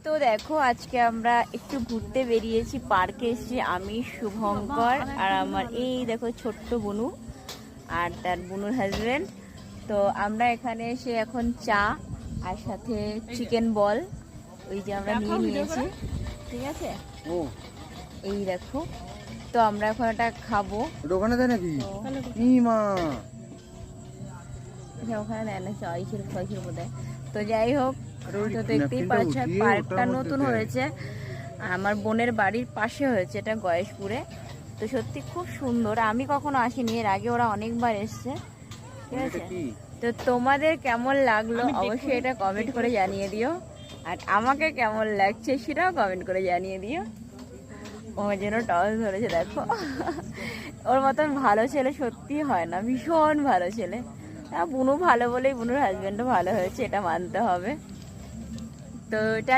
তো দেখো আজকে আমরা একটু ঘুরতে বেরিয়েছি, পার্কে এসেছি আমি, শুভঙ্কর আর আমার এই দেখো ছোট্ট বুনু আর তার বুনুর হাজবেন্ড। তো আমরা এখানে এসে এখন চা আর সাথে চিকেন বল ওই যে আমরা নিয়ে নিয়েছি, ঠিক আছে। এই দেখো, তো আমরা এখন এটা খাবো। ওখানে দেয় নাকি? মা ওখানে দেয় না, চয়েসের ফয়েসের মধ্যে। তো যাই হোক, তো দেখতেই পাচ্ছ পার্কটা নতুন হয়েছে, আমার বোনের বাড়ির পাশে হয়েছে, এটা গয়েশপুরে। তো সত্যি খুব সুন্দর, আমি কখনো আসিনি, এর আগে ওরা অনেকবার এসছে, ঠিক আছে। তো তোমাদের কেমন লাগলো অবশ্যই এটা কমেন্ট করে জানিয়ে দিও, আর আমাকে কেমন লাগছে সেটাও কমেন্ট করে জানিয়ে দিও। ওর জন্য টস ধরেছে দেখো, ওর মতন ভালো ছেলে সত্যি হয় না, ভীষণ ভালো ছেলে। বুনু ভালো বলেই বুনুর হাজবেন্ডও ভালো হয়েছে, এটা মানতে হবে। তো এটা